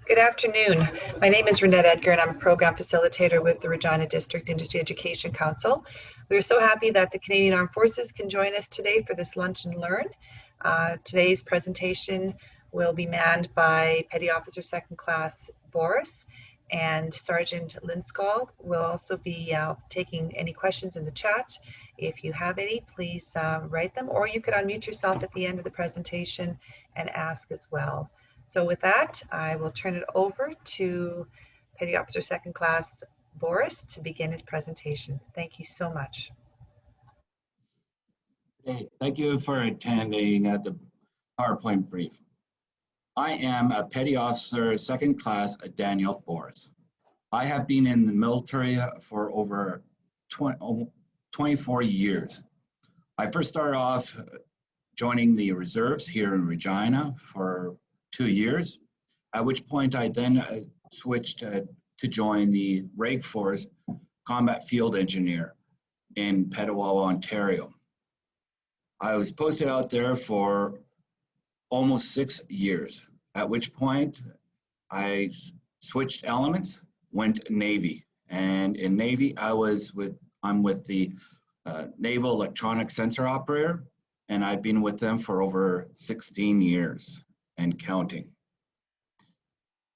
Good afternoon. My name is Renette Edgar and I'm a program facilitator with the Regina District Industry Education Council. We are so happy that the Canadian Armed Forces can join us today for this Lunch and Learn. Today's presentation will be manned by Petty Officer Second Class Boris, and Sergeant Linskall will also be taking any questions in the chat. If you have any, please write them, or you could unmute yourself at the end of the presentation and ask as well. So with that, I will turn it over to Petty Officer Second Class Boris to begin his presentation. Thank you so much. Okay, thank you for attending the PowerPoint brief. I am a Petty Officer Second Class Daniel Boris. I have been in the military for over 24 years. I first started off joining the reserves here in Regina for 2 years, at which point I then switched to join the Reg Force Combat Field Engineer in Petawawa, Ontario. I was posted out there for almost 6 years, at which point I switched elements, went Navy. And in Navy, I'm with the Naval Electronic Sensor Operator, and I've been with them for over 16 years and counting.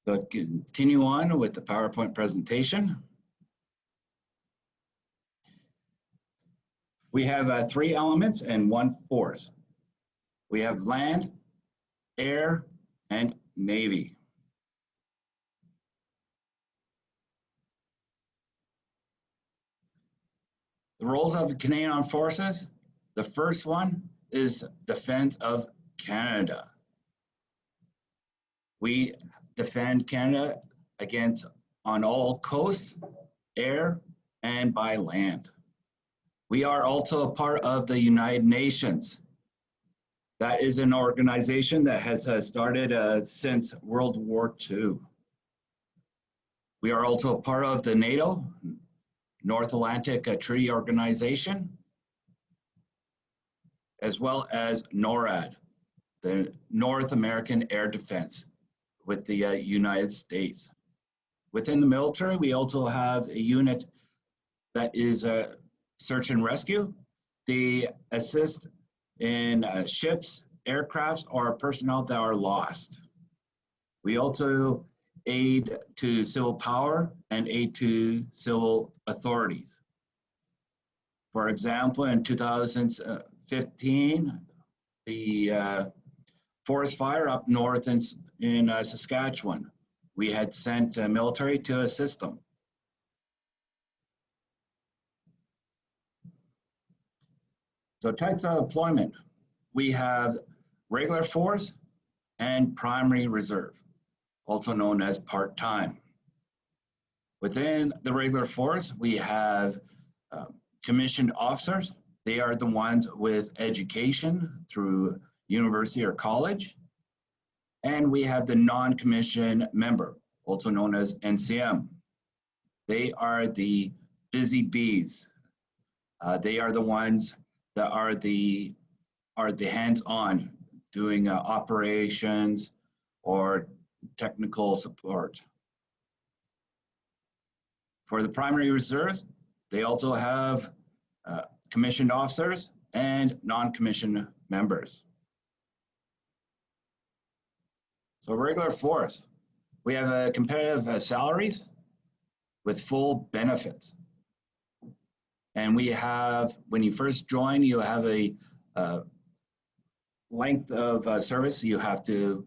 So continue on with the PowerPoint presentation. We have 3 elements and 1 force. We have land, air, and Navy. The roles of the Canadian Armed Forces. The first one is defense of Canada. We defend Canada on all coasts, air, and by land. We are also a part of the United Nations. That is an organization that has started since World War II. We are also a part of the NATO, North Atlantic Treaty Organization, as well as NORAD, the North American Air Defense, with the United States. Within the military, we also have a unit that is search and rescue. They assist in ships, aircrafts, or personnel that are lost. We also aid to civil power and aid to civil authorities. For example, in 2015, the forest fire up north in Saskatchewan, we had sent military to assist them. So types of deployment, we have regular force and primary reserve, also known as part-time. Within the regular force, we have commissioned officers. They are the ones with education through university or college. And we have the non-commissioned member, also known as NCM. They are the busy bees. They are the ones that are the hands-on, doing operations or technical support. For the primary reserves, they also have commissioned officers and non-commissioned members. So regular force, we have competitive salaries with full benefits. And we have, when you first join, you have a length of service you have to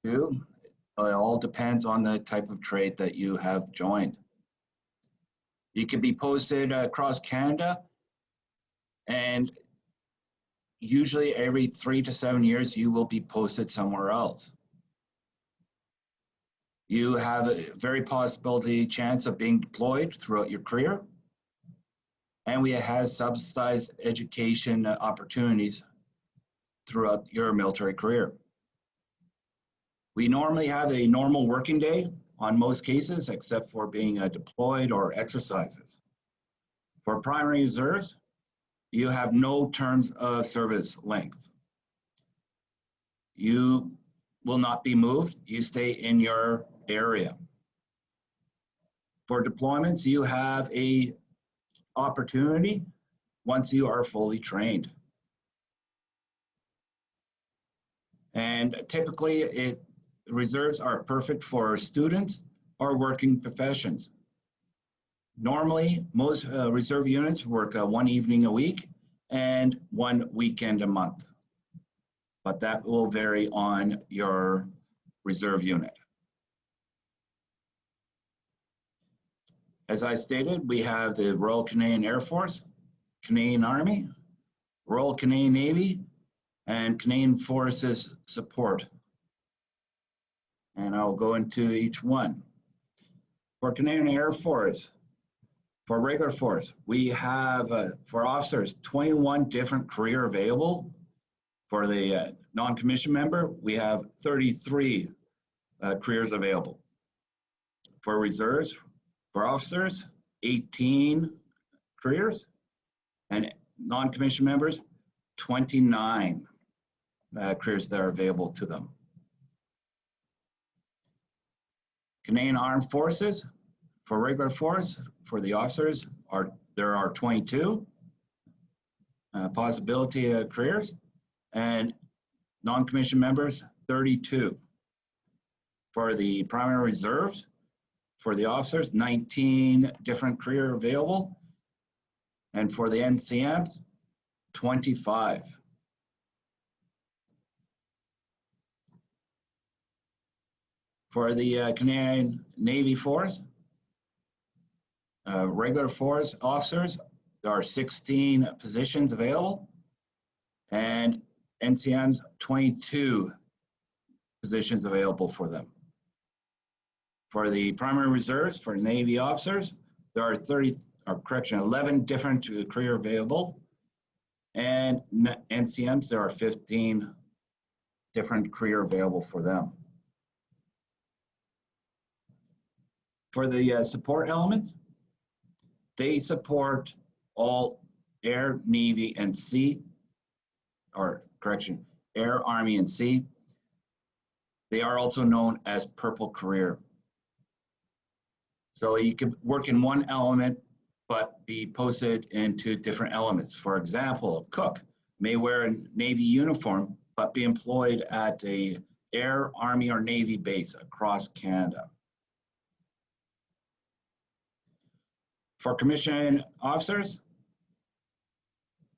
do. It all depends on the type of trade that you have joined. You can be posted across Canada, and usually every 3 to 7 years, you will be posted somewhere else. You have a very possibility chance of being deployed throughout your career. And we have subsidized education opportunities throughout your military career. We normally have a normal working day on most cases, except for being deployed or exercises. For primary reserves, you have no terms of service length. You will not be moved. You stay in your area. For deployments, you have a opportunity once you are fully trained. And typically, reserves are perfect for students or working professions. Normally, most reserve units work one evening a week and one weekend a month, but that will vary on your reserve unit. As I stated, we have the Royal Canadian Air Force, Canadian Army, Royal Canadian Navy, and Canadian Forces support. And I'll go into each one. For Canadian Air Force, for regular force, we have, for officers, 21 different career available. For the non-commissioned member, we have 33 careers available. For reserves, for officers, 18 careers, and non-commissioned members, 29 careers that are available to them. Canadian Armed Forces, for regular force, for the officers, there are 22 possibility careers, and non-commissioned members, 32. For the primary reserves, for the officers, 19 different career available, and for the NCMs, 25. For the Canadian Navy Force, regular force officers, there are 16 positions available, and NCMs, 22 positions available for them. For the primary reserves, for Navy officers, there are 11 different career available, and NCMs, there are 15 different career available for them. For the support elements, they support all Air, Navy, and Sea, Air, Army, and Sea. They are also known as Purple Career. So you can work in one element, but be posted into different elements. For example, a cook may wear a Navy uniform, but be employed at a Air, Army, or Navy base across Canada. For commissioned officers,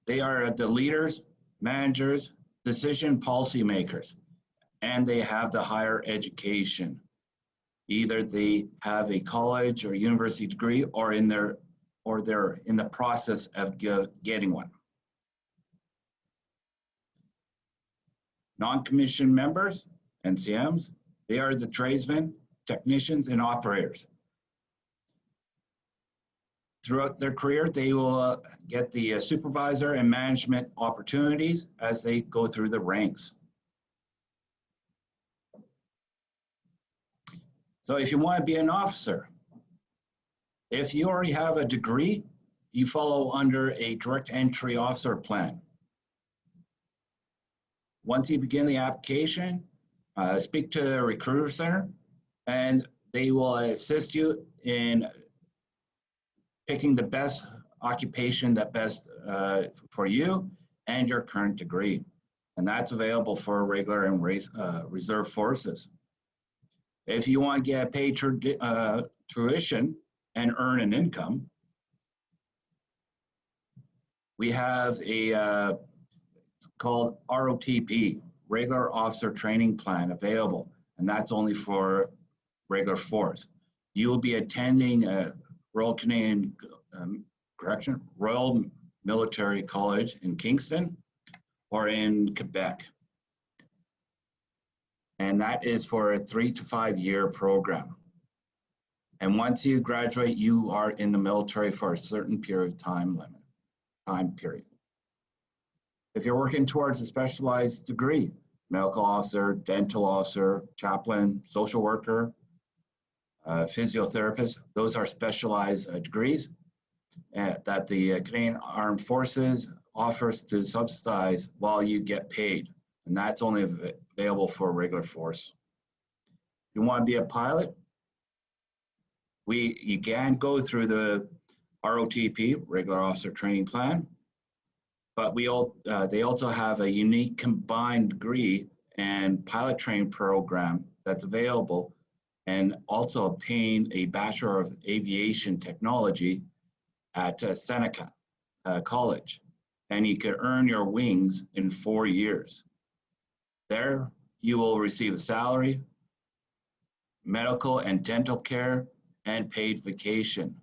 they are the leaders, managers, decision policymakers, and they have the higher education. Either they have a college or university degree, or they're in the process of getting one. Non-commissioned members, NCMs, they are the tradesmen, technicians, and operators. Throughout their career, they will get the supervisor and management opportunities as they go through the ranks. So if you want to be an officer, if you already have a degree, you follow under a direct entry officer plan. Once you begin the application, speak to the recruiter center, and they will assist you in picking the best occupation that best for you and your current degree. And that's available for regular and reserve forces. If you want to get paid tuition and earn an income, we have a it's called ROTP, Regular Officer Training Plan, available, and that's only for regular force. You will be attending Royal Canadian Royal Military College in Kingston or in Quebec. And that is for a 3 to 5 year program. And once you graduate, you are in the military for a certain period of time period. If you're working towards a specialized degree, medical officer, dental officer, chaplain, social worker, physiotherapist, those are specialized degrees that the Canadian Armed Forces offers to subsidize while you get paid. And that's only available for regular force. If you want to be a pilot, you can go through the ROTP, Regular Officer Training Plan, but they also have a unique combined degree and pilot training program that's available, and also obtain a Bachelor of Aviation Technology at Seneca College, and you could earn your wings in 4 years. There, you will receive a salary, medical and dental care, and paid vacation.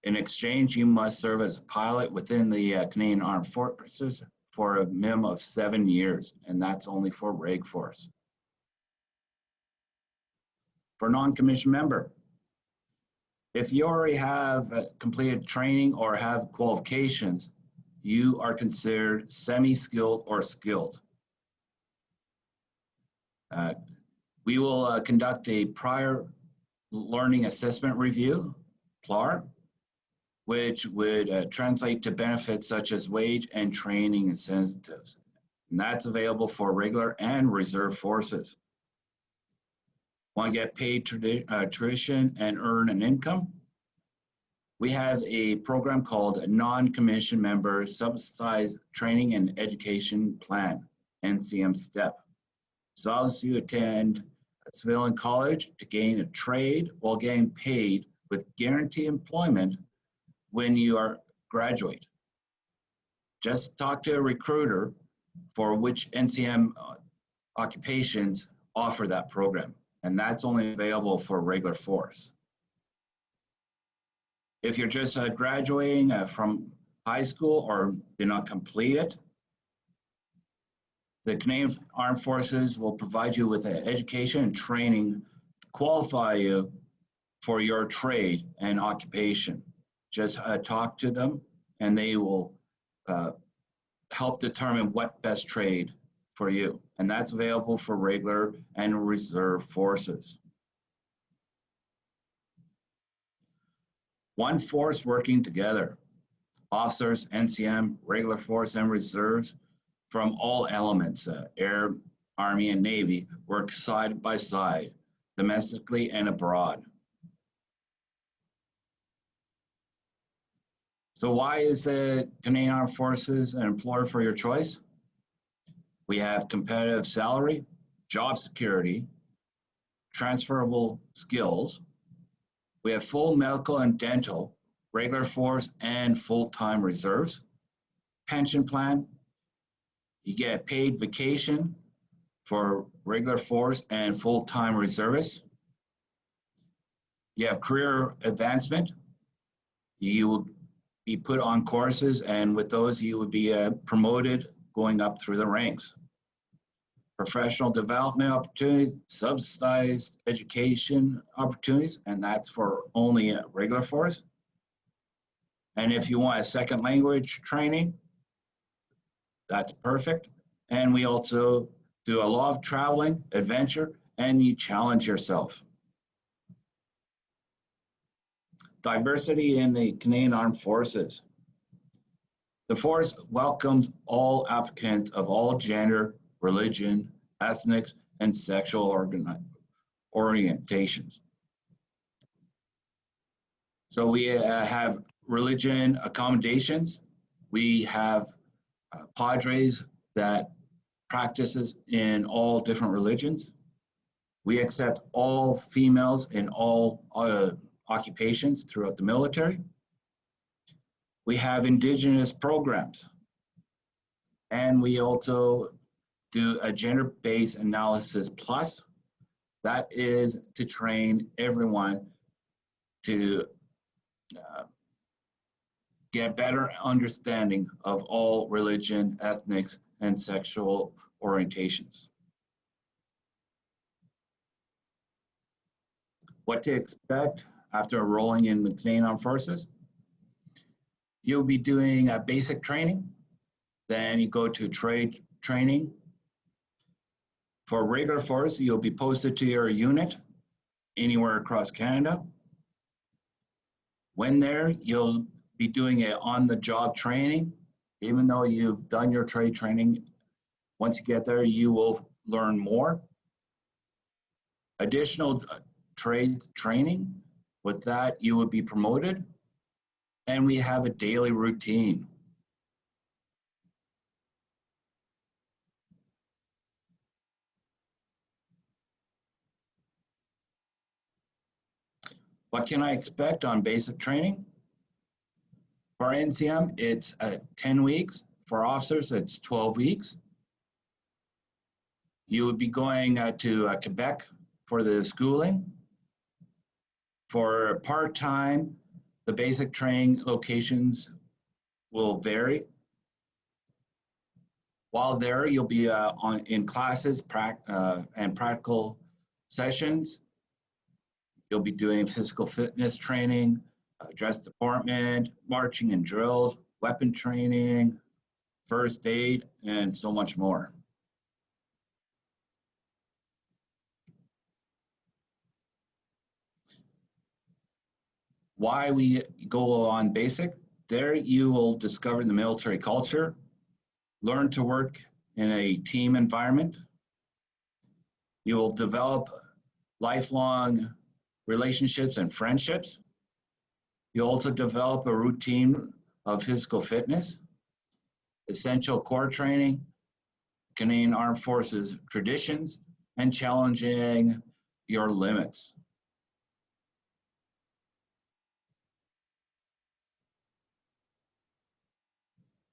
In exchange, you must serve as a pilot within the Canadian Armed Forces for a minimum of 7 years, and that's only for Reg Force. For non-commissioned member, if you already have completed training or have qualifications, you are considered semi-skilled or skilled. We will conduct a prior learning assessment review, PLAR, which would translate to benefits such as wage and training incentives. And that's available for regular and reserve forces. Want to get paid tuition and earn an income? We have a program called Non-Commissioned Member Subsidized Training and Education Plan, NCM STEP. So allows you to attend a civilian college to gain a trade while getting paid with guaranteed employment when you graduate. Just talk to a recruiter for which NCM occupations offer that program, and that's only available for regular force. If you're just graduating from high school or did not complete it, the Canadian Armed Forces will provide you with an education and training to qualify you for your trade and occupation. Just talk to them and they will help determine what best trade for you. And that's available for regular and reserve forces. One force working together. Officers, NCM, regular force, and reserves from all elements, Air, Army, and Navy, work side by side, domestically and abroad. So why is the Canadian Armed Forces an employer for your choice? We have competitive salary, job security, transferable skills. We have full medical and dental, regular force and full-time reserves, pension plan. You get paid vacation for regular force and full-time reservists. You have career advancement. You will be put on courses, and with those you would be promoted going up through the ranks. Professional development opportunities, subsidized education opportunities, and that's for only regular force. And if you want a second language training, that's perfect. And we also do a lot of traveling, adventure, and you challenge yourself. Diversity in the Canadian Armed Forces. The force welcomes all applicants of all gender, religion, ethnic, and sexual orientations. So we have religion accommodations. We have padres that practices in all different religions. We accept all females in all occupations throughout the military. We have Indigenous programs. And we also do a gender-based analysis plus. That is to train everyone to get better understanding of all religion, ethnics, and sexual orientations. What to expect after enrolling in the Canadian Armed Forces? You'll be doing a basic training, then you go to trade training. For regular force, you'll be posted to your unit anywhere across Canada. When there, you'll be doing it on-the-job training. Even though you've done your trade training, once you get there, you will learn more. Additional trade training. With that, you would be promoted. And we have a daily routine. What can I expect on basic training? For NCM, it's 10 weeks. For officers, it's 12 weeks. You would be going to Quebec for the schooling. For part-time, the basic training locations will vary. While there, you'll be in classes and practical sessions. You'll be doing physical fitness training, dress deportment, marching and drills, weapon training, first aid, and so much more. Why we go on basic? There you will discover the military culture, learn to work in a team environment. You will develop lifelong relationships and friendships. You also develop a routine of physical fitness, essential core training, Canadian Armed Forces traditions, and challenging your limits.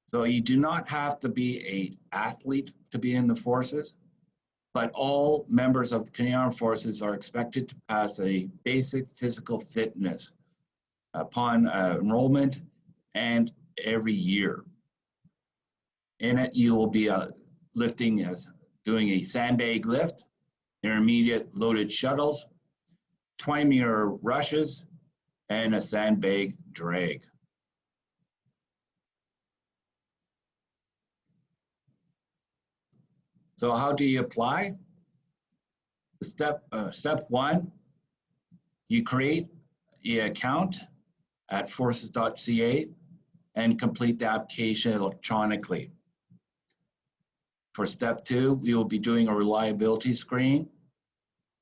So you do not have to be an athlete to be in the forces, but all members of the Canadian Armed Forces are expected to pass a basic physical fitness upon enrollment and every year. In it, you will be doing a sandbag lift, intermediate loaded shuttles, 20-meter rushes, and a sandbag drag. So how do you apply? Step one, you create an account at forces.ca and complete the application electronically. For step two, we will be doing a reliability screen,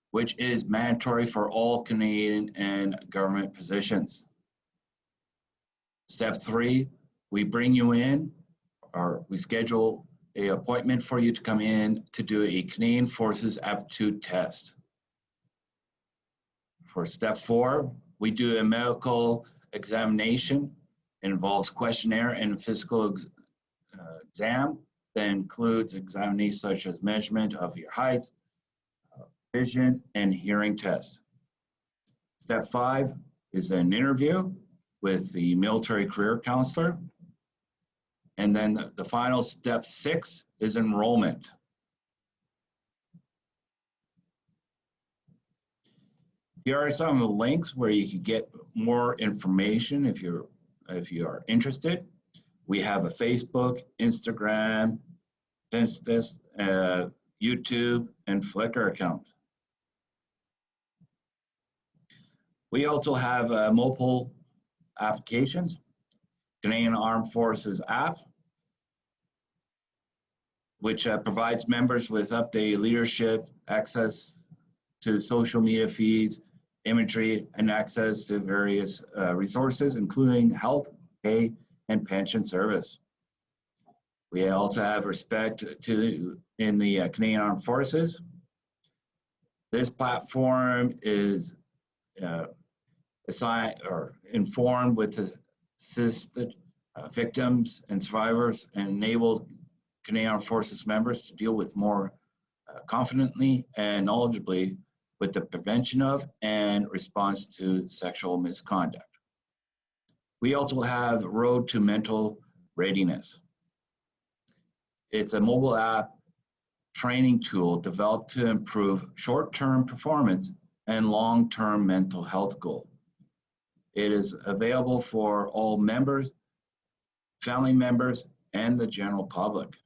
which is mandatory for all Canadian and government positions. Step three, we bring you in, or we schedule an appointment for you to come in to do a Canadian Forces aptitude test. For step four, we do a medical examination. It involves questionnaire and physical exam that includes examinations such as measurement of your height, vision, and hearing test. Step five is an interview with the military career counselor. And then the final step 6 is enrollment. Here are some of the links where you can get more information if you are interested. We have a Facebook, Instagram, Pinterest, YouTube, and Flickr account. We also have mobile applications, Canadian Armed Forces app, which provides members with updated leadership, access to social media feeds, imagery, and access to various resources, including health, pay, and pension service. We also have respect in the Canadian Armed Forces. This platform is assigned or informed with assisted victims and survivors and enables Canadian Armed Forces members to deal with more confidently and knowledgeably with the prevention of and response to sexual misconduct. We also have Road to Mental Readiness. It's a mobile app training tool developed to improve short-term performance and long-term mental health goals. It is available for all members, family members, and the general public.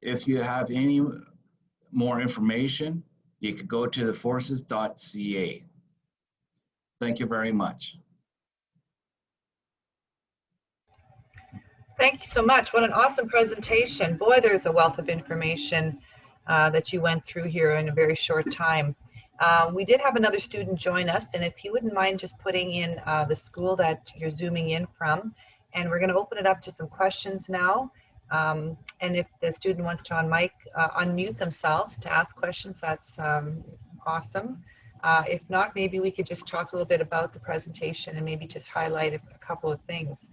If you have any more information, you could go to theforces.ca. Thank you very much. Thank you so much. What an awesome presentation. Boy, there's a wealth of information that you went through here in a very short time. We did have another student join us, and if you wouldn't mind just putting in the school that you're zooming in from, and we're going to open it up to some questions now. And if the student wants to unmute themselves to ask questions, that's awesome. If not, maybe we could just talk a little bit about the presentation and maybe just highlight a couple of things.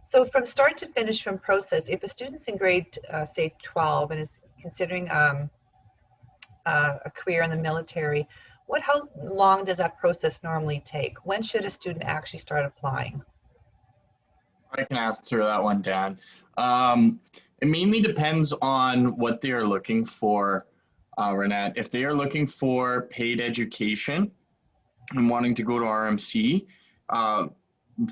So from start to finish, from process, if a student's in grade, say 12 and is considering a career in the military, how long does that process normally take? When should a student actually start applying? I can answer that one, Dan. It mainly depends on what they are looking for, Renette. If they are looking for paid education and wanting to go to RMC,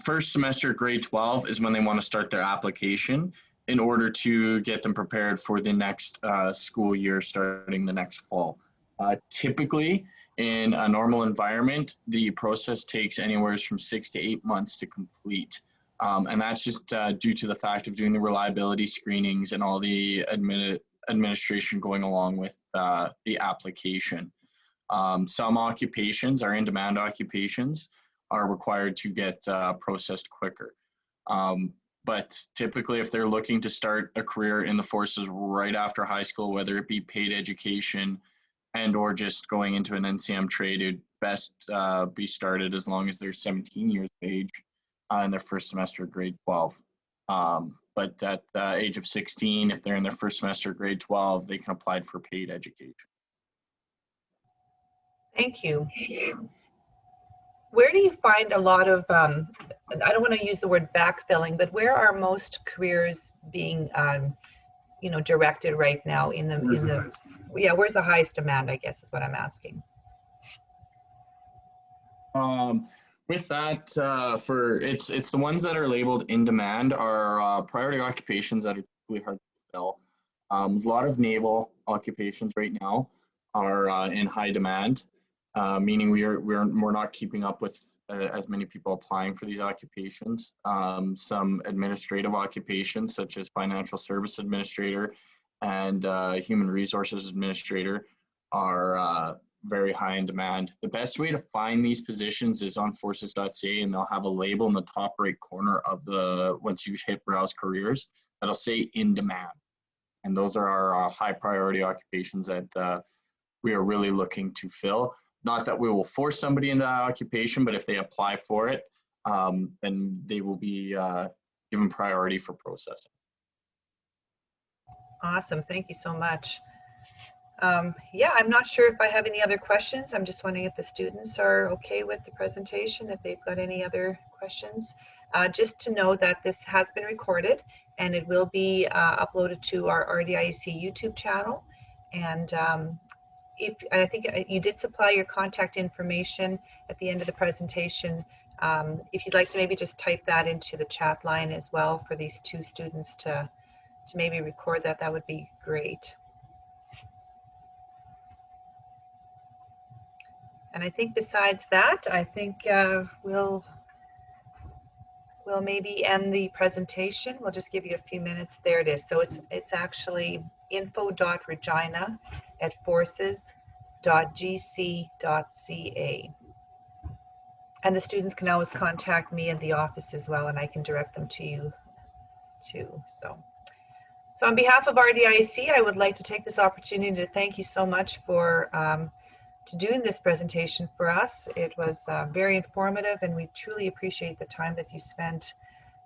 first semester grade 12 is when they want to start their application in order to get them prepared for the next school year starting the next fall. Typically, in a normal environment, the process takes anywhere from 6 to 8 months to complete. And that's just due to the fact of doing the reliability screenings and all the administration going along with the application. Some occupations, our in-demand occupations, are required to get processed quicker. But typically, if they're looking to start a career in the forces right after high school, whether it be paid education and or just going into an NCM trade, it'd best be started as long as they're 17 years of age in their first semester of grade 12. But at the age of 16, if they're in their first semester of grade 12, they can apply for paid education. Thank you. Where do you find a lot of, I don't want to use the word backfilling, but where are most careers being, directed right now where's the highest demand, I guess is what I'm asking. With that, it's the ones that are labeled in demand are priority occupations that are really hard to fill. A lot of naval occupations right now are in high demand. Meaning we're not keeping up with as many people applying for these occupations. Some administrative occupations such as financial service administrator and human resources administrator are very high in demand. The best way to find these positions is on forces.ca, and they'll have a label in the top right corner of once you hit browse careers, that'll say in demand. And those are our high priority occupations that we are really looking to fill. Not that we will force somebody into that occupation, but if they apply for it, then they will be given priority for processing. Awesome, thank you so much. Yeah, I'm not sure if I have any other questions. I'm just wondering if the students are okay with the presentation, if they've got any other questions. Just to know that this has been recorded and it will be uploaded to our RDIEC YouTube channel. And I think you did supply your contact information at the end of the presentation. If you'd like to maybe just type that into the chat line as well for these two students to maybe record that, that would be great. And I think besides that, I think we'll maybe end the presentation. We'll just give you a few minutes. There it is. So it's actually info.regina@forces.gc.ca. And the students can always contact me in the office as well, and I can direct them to you too. So on behalf of RDIEC, I would like to take this opportunity to thank you so much for doing this presentation for us. It was very informative, and we truly appreciate the time that you spent.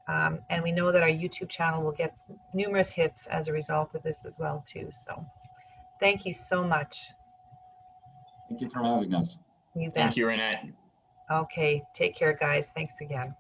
And we know that our YouTube channel will get numerous hits as a result of this as well too. So thank you so much. Thank you for having us. You bet. Thank you, Renette. Okay, take care, guys. Thanks again.